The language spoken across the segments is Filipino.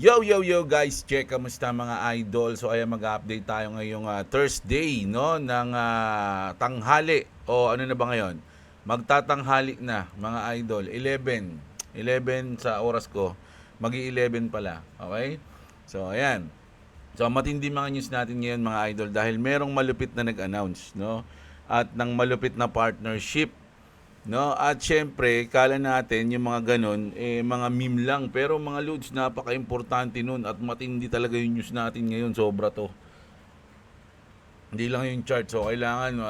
Yo guys, check kamusta mga idol. So ayan, mag-update tayo ngayong Thursday no ng tanghali o ano na ba ngayon? Magtatanghali na mga idol. 11 sa oras ko. Magi-11 pala. Okay? So ayan. So matindi mga news natin ngayon mga idol dahil merong malupit na nag-announce no at ng malupit na partnership. No, at syempre, kala natin yung mga ganun, mga meme lang. Pero mga loads, napaka-importante nun at matindi talaga yung news natin ngayon. Sobra to. Hindi lang yung chart. So, kailangan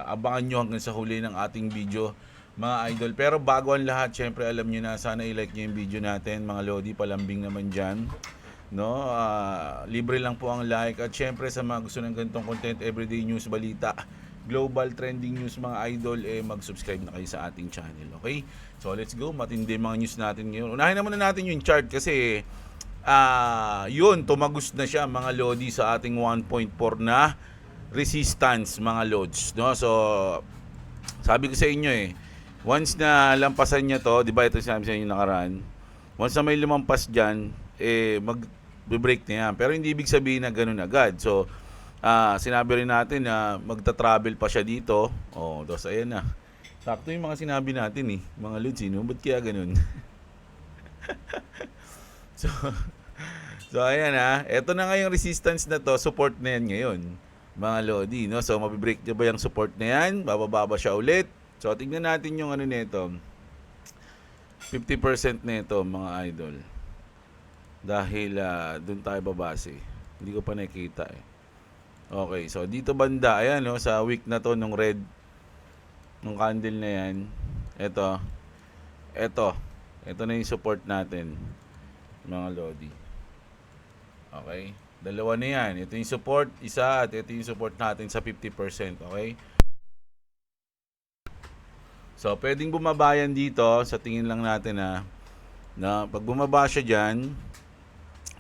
abangan nyo hanggang sa huli ng ating video, mga idol. Pero bago ang lahat, syempre, alam nyo na, sana i-like nyo yung video natin. Mga lodi, palambing naman dyan. No, libre lang po ang like. At syempre, sa mga gusto ng ganitong content, everyday news, balita, global trending news mga idol, mag-subscribe na kayo sa ating channel, okay? So let's go, matindi mga news natin ngayon. Unahin naman na natin yung chart kasi yun, tumagos na siya mga lodi sa ating 1.4 na resistance mga lods, no? So sabi ko sa inyo once na lampasan niya to, di ba ito sinabi sa inyo nakaraan, once na may lumampas dyan, mag-break na yan. Pero hindi ibig sabihin na ganun agad. So sinabi rin natin na magta-travel pa siya dito. Tapos ayan na. Sakto yung mga sinabi natin mga lods, ba't kaya ganun? so, so ayan eto na nga yung resistance na to, support na yan ngayon. Mga lodi, no? So mabibreak niya ba yung support na yan? Bababa ba siya ulit? So tingnan natin yung ano nito. 50% nito mga idol. Dahil doon tayo babase. Hindi ko pa nakikita Okay, so dito banda, ayan sa week na to nung red, nung candle na yan, ito na yung support natin, mga lodi. Okay, dalawa na yan. Ito yung support, isa, at ito yung support natin sa 50%, okay? So, pwedeng bumaba yan dito, sa tingin lang natin na pag bumaba siya dyan,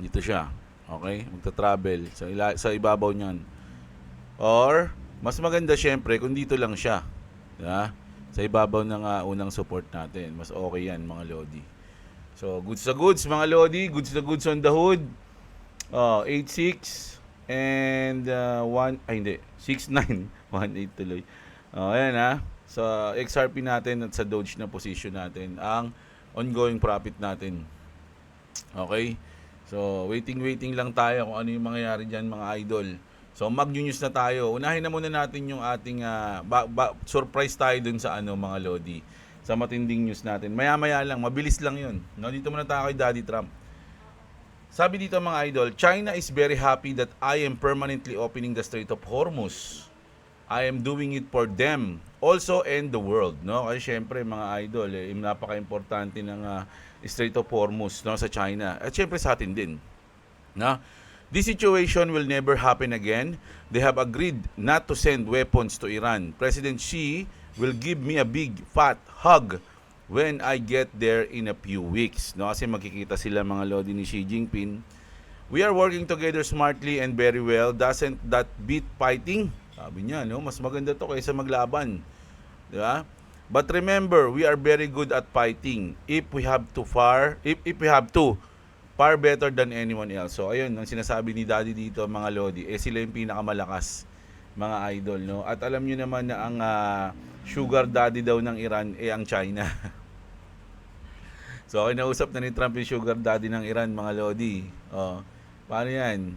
dito siya, okay? Magta-travel sa ibabaw niyan. Or, mas maganda syempre kung dito lang siya. Diba? Sa ibabaw ng unang support natin. Mas okay yan mga lodi. So, goods na goods mga lodi. Goods na goods on the hood. 8-6 and 6-9. 1-8 tuloy. Ayan sa XRP natin at sa Doge na position natin ang ongoing profit natin. Okay? So, waiting lang tayo kung ano yung mangyayari dyan mga idol. So mag-news na tayo. Unahin na muna natin yung ating surprise tayo dun sa mga lodi. Sa matinding news natin. Maya-maya lang, mabilis lang 'yun. No, dito muna tayo kay Daddy Trump. Sabi dito mga idol, China is very happy that I am permanently opening the Strait of Hormuz. I am doing it for them also and the world, no? Kasi syempre mga idol, napaka-importante ng Strait of Hormuz, no, sa China. At syempre sa atin din. No? This situation will never happen again. They have agreed not to send weapons to Iran. President Xi will give me a big fat hug when I get there in a few weeks. No, kasi magkikita sila mga lodi ni Xi Jinping. We are working together smartly and very well. Doesn't that beat fighting? Sabi niya, no, mas maganda to kaysa maglaban. Di ba? But remember, we are very good at fighting. If we have to, far better than anyone else. So ayun, ang sinasabi ni Daddy dito mga lodi, sila yung pinakamalakas mga idol, no? At alam niyo naman na ang sugar daddy daw ng Iran ang China. So kinausap na ni Trump yung sugar daddy ng Iran mga lodi. Paano yan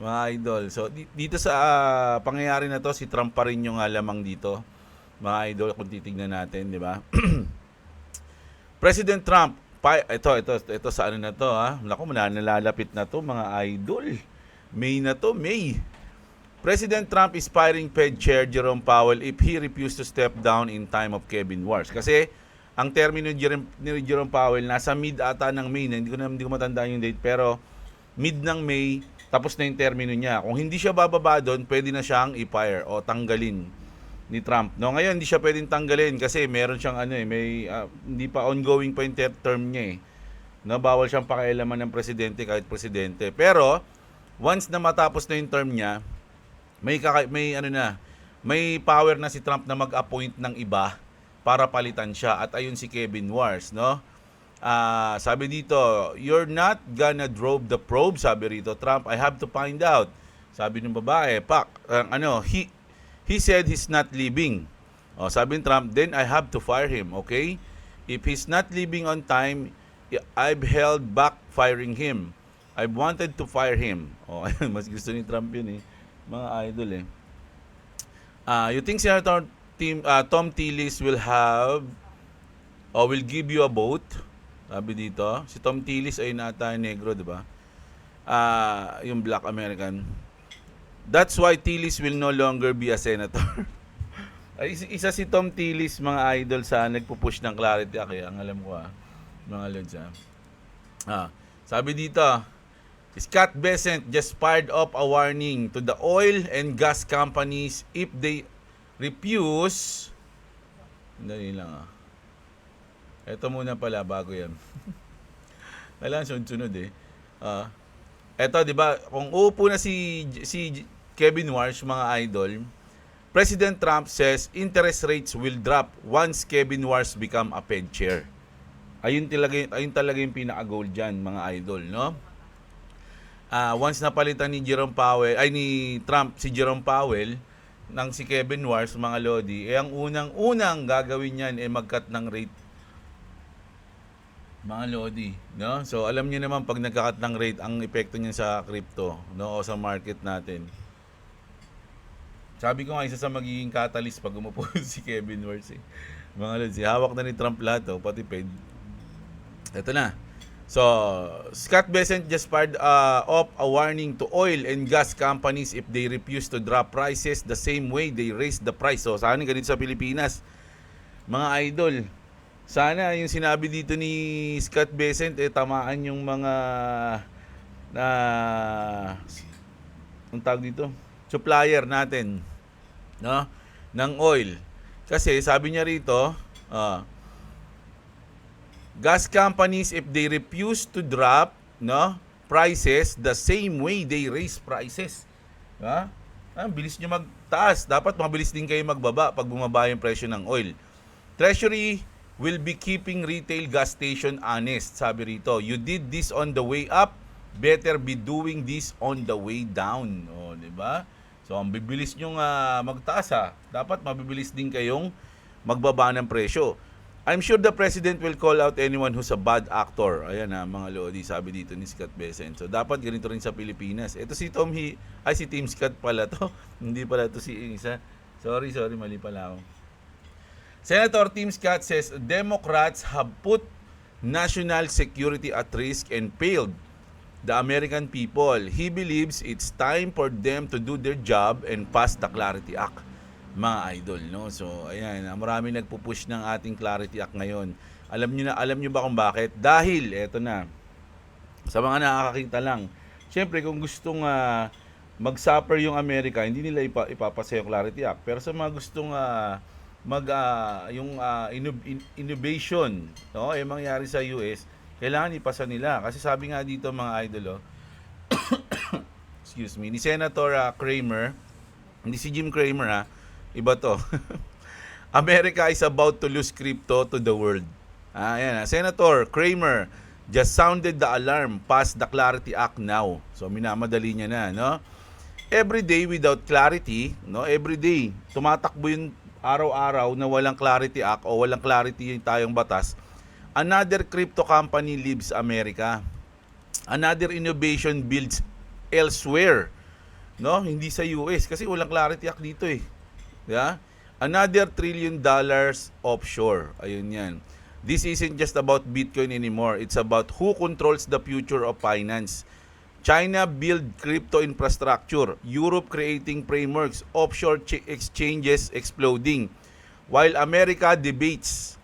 mga idol? So dito sa pangyayari na to, si Trump pa rin yung lamang dito mga idol kung titignan natin, di ba? President Trump, ito sa ano na to Naku, nalalapit na to mga idol. May na to, May. President Trump is firing Fed Chair Jerome Powell if he refused to step down in time of Kevin Wars. Kasi ang termino ni Jerome Powell nasa mid ata ng May, hindi ko matandaan yung date, pero mid ng May tapos na yung termino niya. Kung hindi siya bababa doon, pwede na siyang i-fire o tanggalin ni Trump. No, ngayon hindi siya pwedeng tanggalin kasi meron siyang hindi pa ongoing pa yung term niya No, bawal siyang pakialaman ng presidente kahit presidente. Pero once na matapos na yung term niya, may power na si Trump na mag-appoint ng iba para palitan siya. At ayun si Kevin Wars, no? Sabi dito, you're not gonna drop the probe, sabi rito, Trump, I have to find out. Sabi ng babae, Pak, he said he's not leaving. Sabi ng Trump, then I have to fire him, okay? If he's not leaving on time, I've held back firing him. I wanted to fire him. Mas gusto ni Trump yun eh. Mga idol eh. You think Senator Tom Tillis will have or will give you a vote? Sabi dito. Si Tom Tillis ay nata negro, di ba? Yung black American. That's why Tillis will no longer be a senator. Isa si Tom Tillis, mga idol, sa nagpupush ng Clarity Act. Ang alam ko mga lods sabi dito, Scott Bessent just fired up a warning to the oil and gas companies if they refuse. Dali lang Ito muna pala bago yan. Kailangan sunod-sunod eh. Ito, di ba, kung upo na si Kevin Warsh, mga idol, President Trump says interest rates will drop once Kevin Warsh become a Fed chair. Ayun talaga yung pinaka-goal dyan, mga idol, no? Once napalitan ni Trump si Jerome Powell nang si Kevin Warsh, mga lodi, ang unang gagawin niyan mag-cut ng rate, mga lodi, no? So alam niyo naman pag nagka-cut ng rate ang epekto niyan sa crypto, no, o sa market natin. Sabi ko nga, isa sa magiging catalyst pag umupo si Kevin Warsh mga lodi, hawak na ni Trump lahat pati Fed. Ito na. So, Scott Bessent just fired up a warning to oil and gas companies if they refuse to drop prices the same way they raised the price. So, sana ganito sa Pilipinas. Mga idol, sana yung sinabi dito ni Scott Bessent, tamaan yung mga ang tawag dito, supplier natin, no, ng oil. Kasi sabi niya rito, gas companies if they refuse to drop, no, prices the same way they raise prices. Bilis nyo magtaas. Dapat mabilis din kayo magbaba pag bumaba yung presyo ng oil. Treasury will be keeping retail gas station honest. Sabi rito, you did this on the way up, better be doing this on the way down. Di ba? So, ang bibilis nyo magtaas dapat mabibilis din kayong magbaba ng presyo. I'm sure the President will call out anyone who's a bad actor. Ayan mga lodi, sabi dito ni Scott Bessent. So, dapat ganito rin sa Pilipinas. Ito si si Team Scott pala to. Hindi pala to si isa. Sorry, mali pala ako. Senator Tim Scott says Democrats have put national security at risk and failed the American people. He believes it's time for them to do their job and pass the Clarity Act, mga idol, no? So, ayan, marami nagpupush ng ating Clarity Act ngayon. Alam niyo ba kung bakit? Dahil, eto na, sa mga nakakakita lang, syempre, kung gustong mag-suffer yung Amerika, hindi nila ipapasa yung Clarity Act. Pero sa mga gustong innovation, no, yung mangyari sa US, kailangan ipasa nila. Kasi sabi nga dito, mga idol, excuse me, ni Senator Kramer, hindi si Jim Cramer, iba to. America is about to lose crypto to the world. Ayan, Senator Kramer just sounded the alarm, pass the Clarity Act now. So, minamadali niya na, no? Every day without clarity, no? Every day, tumatakbo yung araw-araw na walang Clarity Act o walang clarity yung tayong batas. Another crypto company leaves America. Another innovation builds elsewhere. No, hindi sa US kasi walang Clarity Act dito eh. Yeah? Another $1 trillion offshore. Ayun yan. This isn't just about Bitcoin anymore. It's about who controls the future of finance. China build crypto infrastructure. Europe creating frameworks. Offshore exchanges exploding. While America debates.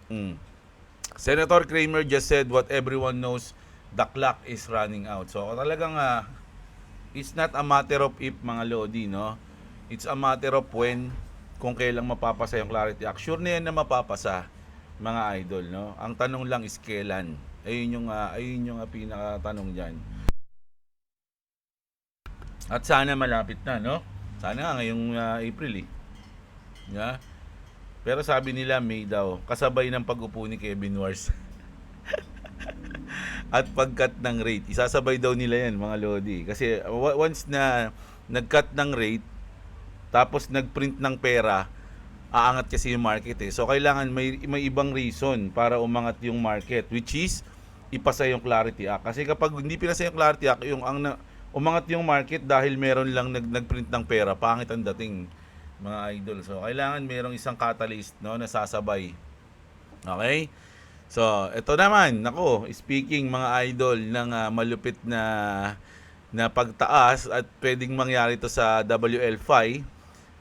Senator Kramer just said what everyone knows, the clock is running out. So talagang it's not a matter of if, mga lodi, no? It's a matter of when, kung kailang mapapasa yung Clarity Act. Sure na yan na mapapasa, mga idol, no? Ang tanong lang is kailan. Ayun yung pinaka-tanong dyan. At sana malapit na, no? Sana nga ngayong April, eh. Yeah? Pero sabi nila May daw, kasabay ng pag-upo ni Kevin Warsh. at pag-cut ng rate. Isasabay daw nila yan, mga Lodi. Kasi once na nag-cut ng rate, tapos nag-print ng pera, aangat kasi yung market eh. So kailangan may ibang reason para umangat yung market, which is ipasa yung Clarity Act. Kasi kapag hindi pinasa yung Clarity Act, umangat yung market dahil meron lang nag-print ng pera, pangit ang dating, mga idol. So kailangan merong isang catalyst, no, na sasabay. Okay? So, ito naman, nako, speaking mga idol ng malupit na pagtaas at pwedeng mangyari to sa WL5.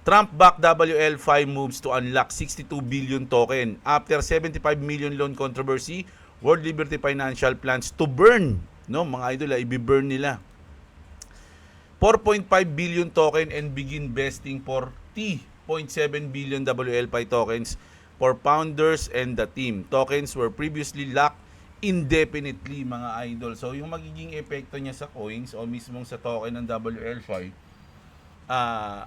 Trump-backed WL5 moves to unlock 62 billion token after 75 million loan controversy. World Liberty Financial plans to burn, no, mga idol, i-burn nila 4.5 billion token and begin vesting 40.7 billion WL5 tokens for founders and the team. Tokens were previously locked indefinitely, mga idol. So, yung magiging epekto niya sa coins o mismong sa token ng WL5,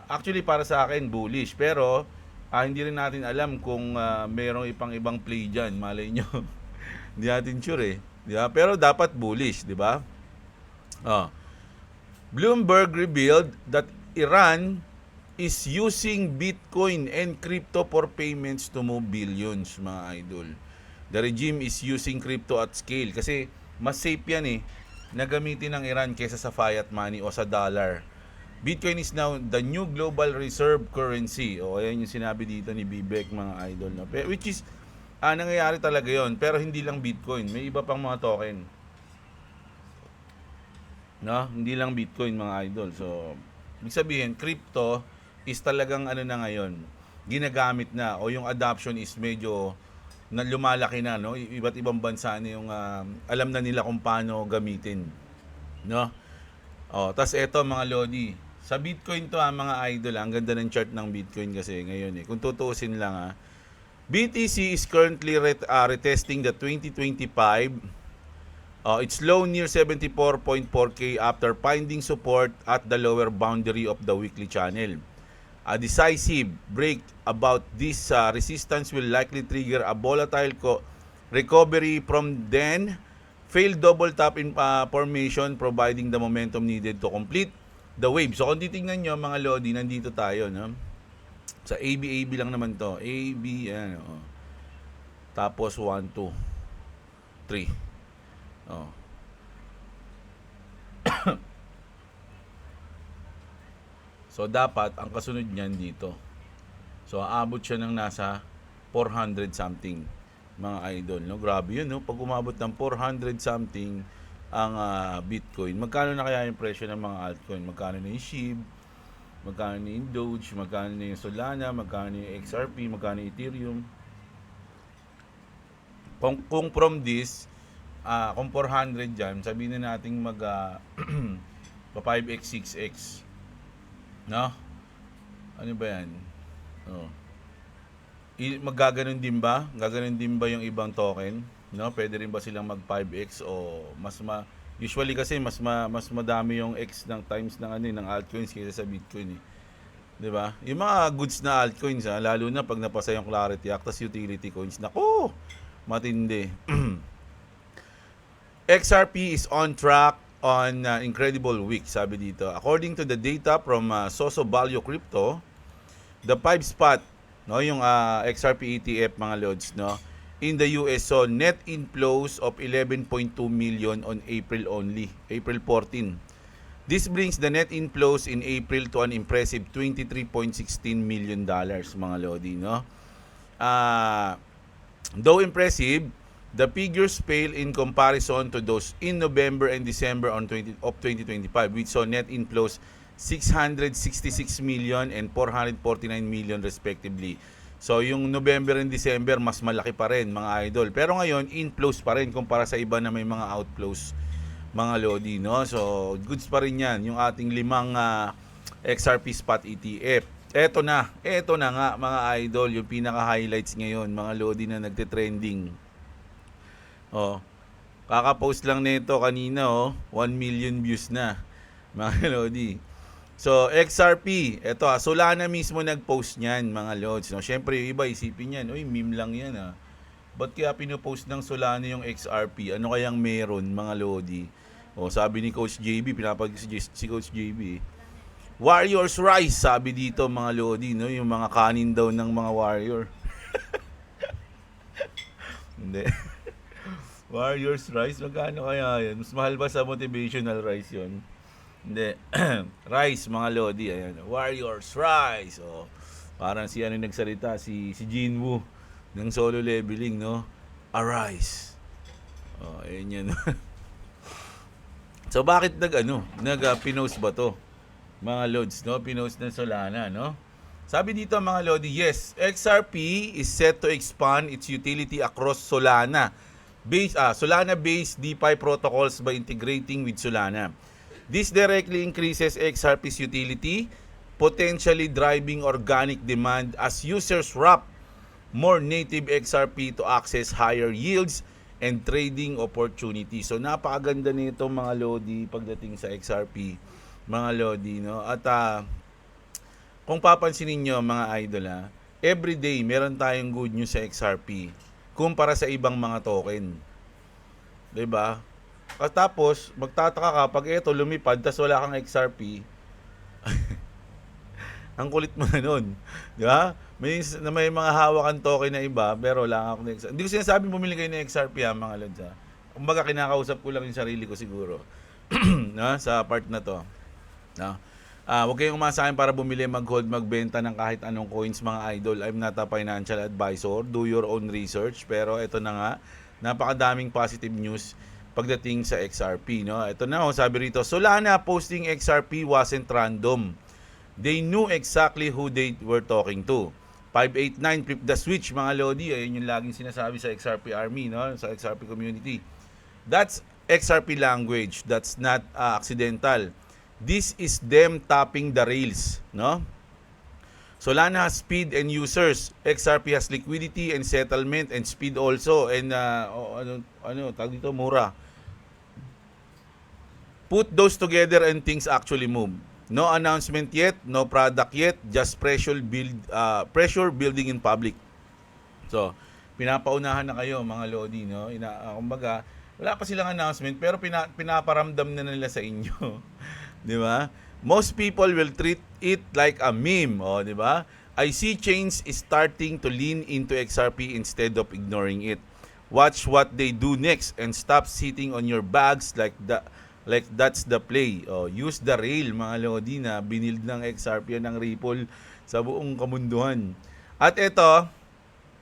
actually para sa akin bullish, pero hindi rin natin alam kung merong ibang play dyan, malay nyo. Hindi natin sure eh, di ba? Pero dapat bullish, di ba? Bloomberg revealed that Iran is using Bitcoin and crypto for payments to move billions, mga idol. The regime is using crypto at scale kasi mas safe yan eh na gamitin ng Iran kaysa sa fiat money o sa dollar. Bitcoin is now the new global reserve currency. O ayan yung sinabi dito ni Bibek, mga idol, no? Which is nangyayari talaga yon, pero hindi lang Bitcoin, may iba pang mga token, no? Hindi lang Bitcoin, mga idol. So ibig sabihin crypto is talagang na ngayon, ginagamit na, o yung adoption is medyo na lumalaki na, no? Iba't ibang bansa na yung alam na nila kung paano gamitin, no? Tas eto, mga Lodi, sa Bitcoin to mga idol, ang ganda ng chart ng Bitcoin kasi ngayon eh. Kung tutuusin lang BTC is currently retesting the 2025. It's low near 74.4K after finding support at the lower boundary of the weekly channel. A decisive break about this resistance will likely trigger a volatile recovery from then failed double top in formation, providing the momentum needed to complete the wave. So kung titingnan nyo, mga Lodi, nandito tayo, no? Sa AB lang naman to. AB, yan. Tapos 1, 2, 3. So dapat ang kasunod niyan dito. So aabot siya ng nasa 400 something, mga idol, no? Grabe yun, no? Pag umabot ng 400 something ang Bitcoin, magkano na kaya yung presyo ng mga altcoin? Magkano na yung SHIB? Magkano na yung Doge? Magkano na yung Solana? Magkano na yung XRP? Magkano yung Ethereum? Kung from this, kung 400 dyan, sabihin na natin mag 5x, 6x, no? Ano ba yan? Maggaganon din ba? Gaganon din ba yung ibang token? No? Pwede rin ba silang mag 5x o usually kasi mas madami yung x ng times ng altcoins kaysa sa Bitcoin eh. 'Di ba? Yung mga goods na altcoins lalo na pag napasa yung Clarity Act, tas utility coins, nako, matindi. XRP is on track on incredible week, sabi dito. According to the data from Soso Value Crypto, the 5-spot, no, yung XRP ETF, mga lods, no, in the US saw net inflows of 11.2 million on April only, April 14. This brings the net inflows in April to an impressive $23.16 million, mga Lodi, no? Though impressive, the figures pale in comparison to those in November and December of 2025, which saw net inflows 666 million and 449 million respectively. So yung November and December mas malaki pa rin, mga idol. Pero ngayon inflows pa rin kumpara sa iba na may mga outflows, mga Lodi, no? So goods pa rin yan yung ating 5 XRP spot ETF. Eto na nga, mga idol, yung pinaka-highlights ngayon, mga Lodi, na nagte-trending. Kaka-post lang nito kanina, 1 million views na, mga Lodi. So, XRP, eto Solana mismo nag-post niyan, mga Lods. No? Siyempre, yung iba isipin niyan, meme lang yan ba't kaya pinopost ng Solana yung XRP? Ano kayang meron, mga Lodi? O, sabi ni Coach JB, pinapag-suggest si Coach JB. Warriors Rise, sabi dito, mga Lodi, no? Yung mga kanin daw ng mga Warrior. Hindi. Warriors Rise, magkano kaya yan? Mas mahal ba sa motivational rice yun? Hindi. Rice, mga Lodi. Ayan. Warriors Rise. O, parang si ano nagsalita, si Jinwoo ng solo leveling, no? Arise. Oh, ayun yan. So, bakit pinost ba to? Mga Lods, no? Pinost ng Solana, no? Sabi dito, mga Lodi, yes, XRP is set to expand its utility across Solana-based DeFi protocols by integrating with Solana. This directly increases XRP's utility, potentially driving organic demand as users wrap more native XRP to access higher yields and trading opportunities. So napakaganda nito, mga Lodi, pagdating sa XRP, mga Lodi, no? At kung papansinin niyo, mga idol, everyday meron tayong good news sa XRP kumpara sa ibang mga token. 'Di ba? At tapos magtataka ka pag ito lumipad tas wala kang XRP. Ang kulit mo na nun. Di ba? May mga hawakan token na iba, pero wala akong XRP. Hindi ko sinasabing bumili kayo ng XRP, mga Lods. Kumbaga, kinakausap ko lang yung sarili ko siguro. No? Sa part na to. No? Huwag kayong umasahin para bumili, mag-hold, magbenta ng kahit anong coins, mga idol. I'm not a financial advisor. Do your own research. Pero ito na nga, napakadaming positive news pagdating sa XRP. No? Ito na, sabi rito, Solana posting XRP wasn't random. They knew exactly who they were talking to. 589, flip the switch, mga Lodi. Ayun yung laging sinasabi sa XRP Army, no? Sa XRP community. That's XRP language. That's not accidental. This is them tapping the rails, no? Solana has speed and users. XRP has liquidity and settlement and speed also. And tawag dito, mura. Put those together and things actually move. No announcement yet, no product yet, just pressure building in public. So, pinapaunahan na kayo, mga Lodi, no? Kumbaga, wala pa silang announcement pero pinaparamdam na nila sa inyo. 'Di ba? Most people will treat it like a meme, di ba? I see chains is starting to lean into XRP instead of ignoring it. Watch what they do next and stop sitting on your bags like that's the play. Use the rail, mga Lodi, na binild ng XRP ng Ripple sa buong kamunduhan. At ito,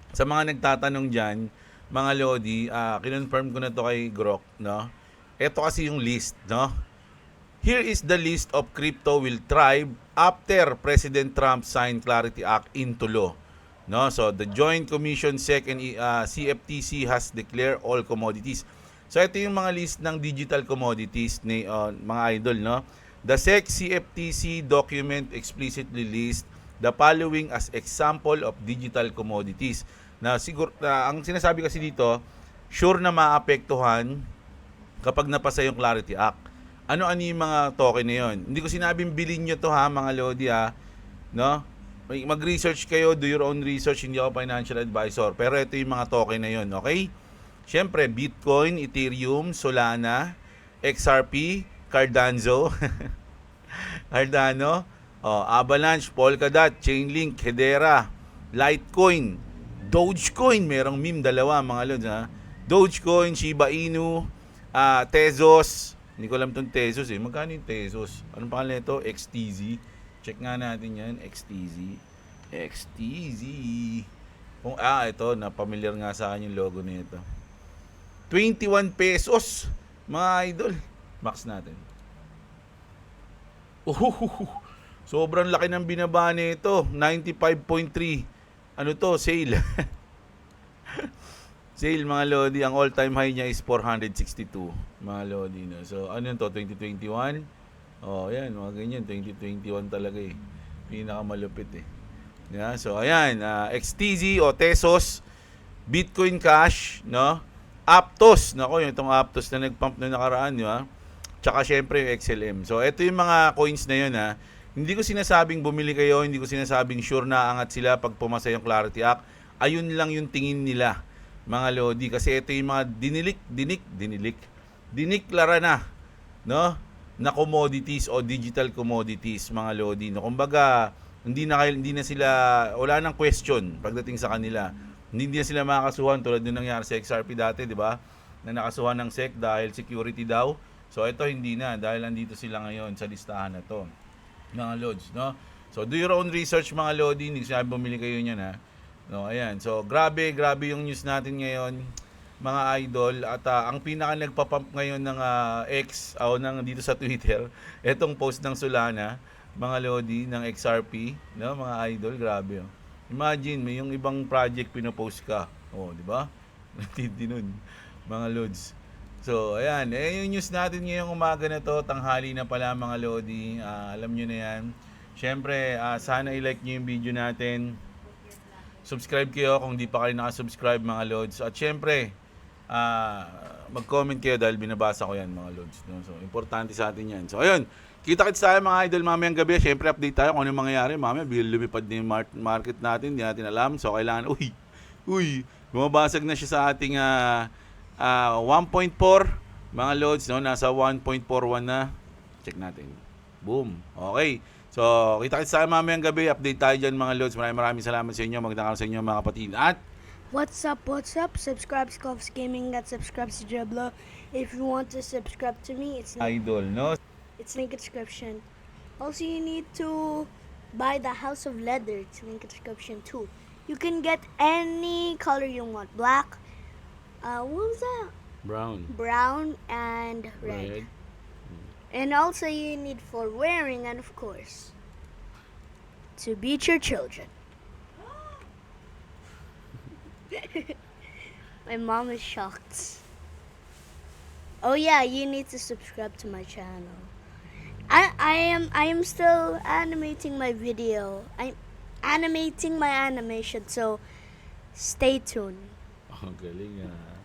sa mga nagtatanong dyan, mga Lodi, kinonfirm ko na to kay Grok, no? Ito kasi yung list, no? Here is the list of crypto will thrive after President Trump signed Clarity Act into law. No? So, the Joint Commission SEC and CFTC has declared all commodities. So ito yung mga list ng digital commodities ni mga idol, no? The SEC CFTC document explicitly list the following as example of digital commodities. Na siguro ang sinasabi kasi dito, sure na maapektuhan kapag napasa yung Clarity Act. Ano-ano yung mga token na yun? Hindi ko sinabing bilhin nyo to, mga Lodi, no? Mag-research kayo, do your own research, hindi ako financial advisor. Pero ito yung mga token na yun, okay? Siyempre, Bitcoin, Ethereum, Solana, XRP, Cardano, Avalanche, Polkadot, Chainlink, Hedera, Litecoin, Dogecoin, merong meme, dalawa, mga Lods, Dogecoin, Shiba Inu, Tezos, hindi ko alam itong Tezos, Magkano yung Tezos? Anong pangalan nito? XTZ. Check nga natin yan, XTZ. Kung, ito, na-familiar nga sa akin yung logo nito. 21 pesos, mga idol. Max natin. Sobrang laki ng binaba nito. 95.3. Ano to? Sale. Sale, mga Lodi. Ang all-time high niya is 462. Mga Lodi. No? So, ano yun to? 2021? Yan. Mga ganyan. 2021 talaga Pinakamalupit Yeah, so, ayan. XTZ o Tesos. Bitcoin Cash. No? Aptos, nako, yung itong Aptos na nagpump na nakaraan, Tsaka syempre yung XLM. So ito yung mga coins na yun, Hindi ko sinasabing bumili kayo, hindi ko sinasabing sure na angat sila pag pumasa yung Clarity Act. Ayun lang yung tingin nila. mga Lodi, kasi ito yung mga diniklara na, no, na commodities o digital commodities, mga Lodi, no. Kumbaga, hindi na sila, wala nang question pagdating sa kanila. Hindi na sila makakasuhan tulad nung nangyari sa XRP dati, di ba? Na nakasuhan ng SEC dahil security daw. So ito hindi na, dahil nandito sila ngayon sa listahan na to, mga Lods, no? So do your own research, mga Lodi, hindi sabi bumili kayo niyan, ha. No, ayan. So grabe yung news natin ngayon, mga idol, at ang pinaka nagpa-pump ngayon ng X o ng dito sa Twitter, etong post ng Solana, mga Lodi, ng XRP, no, mga idol, grabe. Oh. Imagine, may yung ibang project pinopost ka. Oh, di ba? Natindi nun, mga Lods. So, ayan, yung news natin ngayong umaga na to, tanghali na pala, mga Lodi. Alam nyo na yan. Siyempre, sana i-like nyo yung video natin. Subscribe kayo kung di pa kayo nakasubscribe, mga Lods. At siyempre, mag-comment kayo dahil binabasa ko yan, mga Lods. No? So, importante sa atin yan. So, ayun. Kita-kits tayo, mga idol, mamayang gabi. Siyempre, update tayo kung ano yung mangyayari. Mamaya, lumipad na yung market natin. Hindi natin alam. So, kailangan, bumabasag na siya sa ating 1.4, mga Lods. No? Nasa 1.41 na. Check natin. Boom. Okay. So, kita-kits tayo mamayang gabi. Update tayo dyan, mga Lods. Maraming salamat sa inyo. Magandang araw sa inyo, mga kapatid. At What's up? Subscribe to Scoffs Gaming, that subscribe to Jeblo. If you want to subscribe to me, it's idol, no? link in description. Also, you need to buy the House of Leather. It's link in description too. You can get any color you want. Black, what was that? Brown and red. And also you need for wearing, and of course, to beat your children. My mom is shocked. Oh yeah, you need to subscribe to my channel. I am still animating my video. I'm animating my animation, so stay tuned. Oh, galing ah.